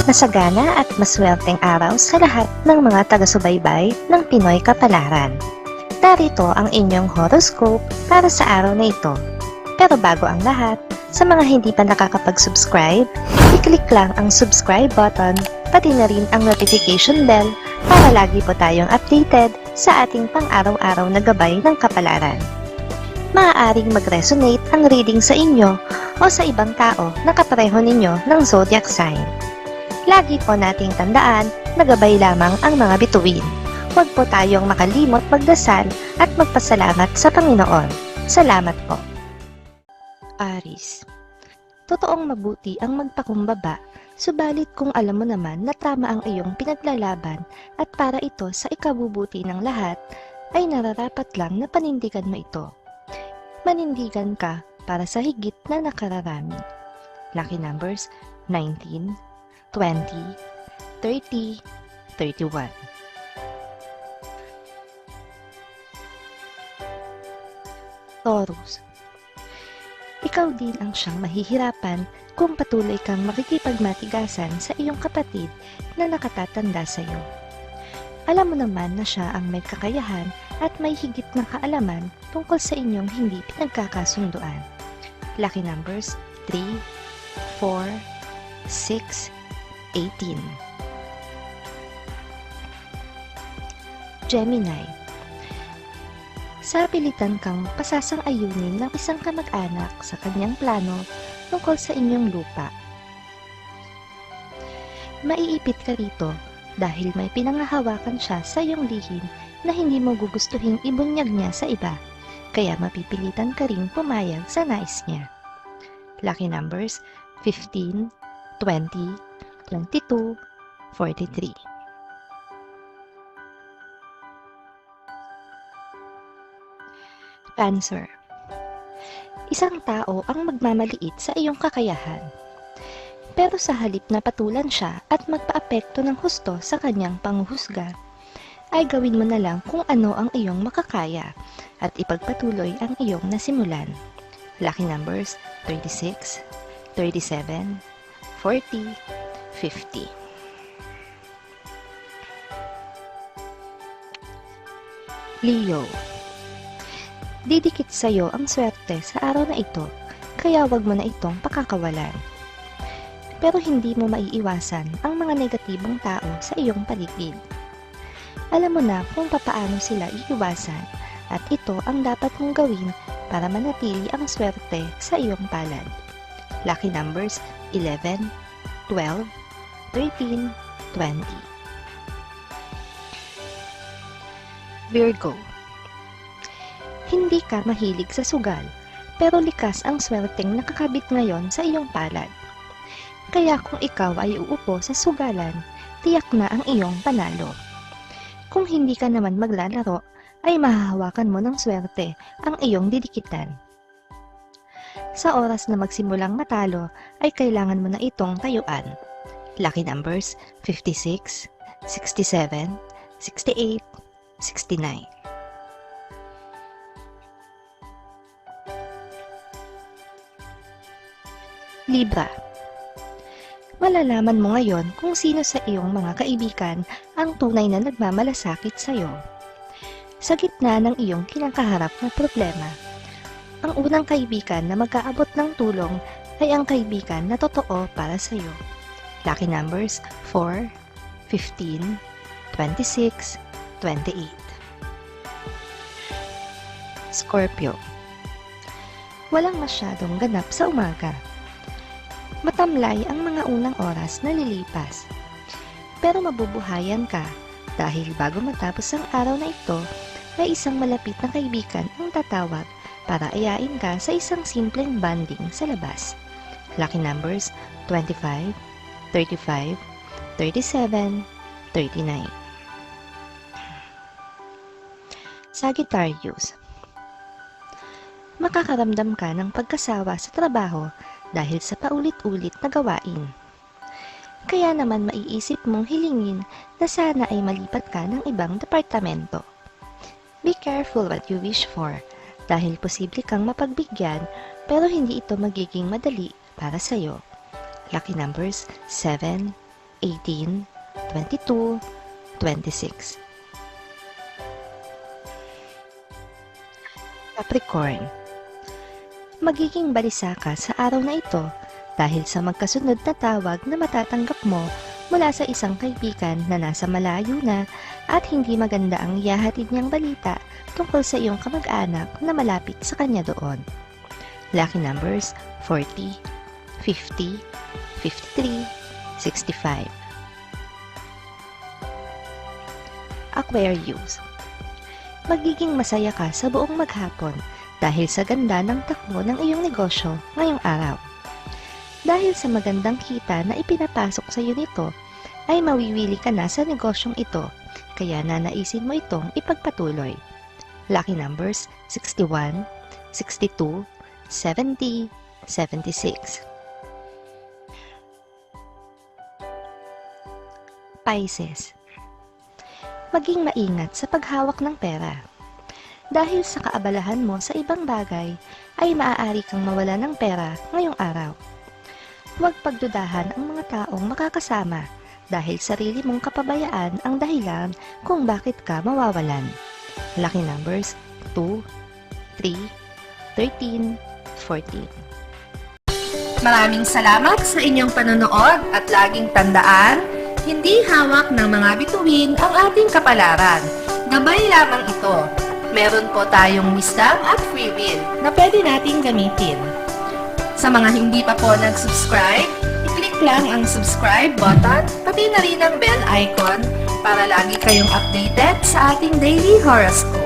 Masagana at maswerteng araw sa lahat ng mga taga-subaybay ng Pinoy Kapalaran. Narito ang inyong horoscope para sa araw na ito. Pero bago ang lahat, sa mga hindi pa nakakapag-subscribe, i-click lang ang subscribe button, pati na rin ang notification bell para lagi po tayong updated sa ating pang-araw-araw na gabay ng kapalaran. Maaaring mag-resonate ang reading sa inyo o sa ibang tao na kapareho ninyo ng zodiac sign. Lagi po nating tandaan na gabay lamang ang mga bituin. Huwag po tayong makalimot magdasal at magpasalamat sa Panginoon. Salamat po. Aries. Totoong mabuti ang magpakumbaba, subalit kung alam mo naman na tama ang iyong pinaglalaban at para ito sa ikabubuti ng lahat, ay nararapat lang na panindigan mo ito. Manindigan ka para sa higit na nakararami. Lucky numbers 19, 20, 30, 31. Taurus. Ikaw din ang siyang mahihirapan kung patuloy kang makikipagmatigasan sa iyong kapatid na nakatatanda sa iyo. Alam mo naman na siya ang may kakayahan at may higit na kaalaman tungkol sa inyong hindi pinagkakasunduan. Lucky numbers 3, 4, 6, 18. Gemini. Sa pilitan kang pasasang-ayunin ng isang kamag-anak sa kanyang plano tungkol sa inyong lupa. Maiipit ka rito dahil may pinangahawakan siya sa iyong lihim na hindi mo gugustuhing ibunyag niya sa iba, kaya mapipilitan ka ring pumayag sa nais niya. Lucky numbers 15, 20, 22, 43. Cancer. Isang tao ang magmamaliit sa iyong kakayahan. Pero sa halip na patulan siya at magpaapekto ng husto sa kanyang panghuhusga, ay gawin mo na lang kung ano ang iyong makakaya at ipagpatuloy ang iyong nasimulan. Lucky numbers 36, 37, 40, 50. Leo. Didikit sa iyo ang swerte sa araw na ito, kaya wag mo na itong pakakawalan. Pero hindi mo maiiwasan ang mga negatibong tao sa iyong paligid. Alam mo na kung papaano sila iiwasan at ito ang dapat mong gawin para manatili ang swerte sa iyong palad. Lucky numbers 11, 12, 13, 20. Virgo. Hindi ka mahilig sa sugal, pero likas ang swerteng nakakabit ngayon sa iyong palad. Kaya kung ikaw ay uupo sa sugalan, tiyak na ang iyong panalo. Kung hindi ka naman maglalaro, ay mahahawakan mo ng swerte ang iyong didikitan. Sa oras na magsimulang matalo, ay kailangan mo na itong tayuan. Lucky numbers 56, 67, 68, 69. Libra. Malalaman mo ngayon kung sino sa iyong mga kaibigan ang tunay na nagmamalasakit sa iyo. Sa gitna ng iyong kinakaharap na problema, ang unang kaibigan na mag-aabot ng tulong ay ang kaibigan na totoo para sa iyo. Lucky numbers 4, 15, 26, 28. Scorpio. Walang masyadong ganap sa umaga. Matamlay ang mga unang oras na lilipas. Pero mabubuhayan ka dahil bago matapos ang araw na ito, ay isang malapit na kaibigan ang tatawag para ayain ka sa isang simpleng banding sa labas. Lucky numbers 25, 35, 37, 39. Sagittarius. Makakaramdam ka ng pagkasawa sa trabaho dahil sa paulit-ulit na gawain. Kaya naman maiisip mong hilingin na sana ay malipat ka ng ibang departamento. Be careful what you wish for dahil posible kang mapagbigyan pero hindi ito magiging madali para sa'yo. Lucky numbers 7, 18, 22, 26. Capricorn. Magiging balisa ka sa araw na ito dahil sa magkasunod na tawag na matatanggap mo mula sa isang kaibigan na nasa malayo na at hindi maganda ang ihahatid niyang balita tungkol sa iyong kamag-anak na malapit sa kanya doon. Lucky numbers 40, 50, 53, 65. Aquarius. Magiging masaya ka sa buong maghapon dahil sa ganda ng takbo ng iyong negosyo ngayong araw. Dahil sa magandang kita na ipinapasok sa iyo nito, ay mawiwili ka na sa negosyong ito, kaya nanaisin mo itong ipagpatuloy. Lucky numbers 61, 62, 70, 76. Pisces. Maging maingat sa paghawak ng pera. Dahil sa kaabalahan mo sa ibang bagay, ay maaari kang mawala ng pera ngayong araw. Huwag pagdudahan ang mga taong makakasama dahil sarili mong kapabayaan ang dahilan kung bakit ka mawawalan. Lucky numbers 2, 3, 13, 14. Maraming salamat sa inyong panonood at laging tandaan, hindi hawak ng mga bituin ang ating kapalaran. Gabay lamang ito. Meron po tayong wisdom at free will na pwede nating gamitin. Sa mga hindi pa po nag-subscribe, i-click lang ang subscribe button, pati na rin ang bell icon para lagi kayong updated sa ating daily horoscope.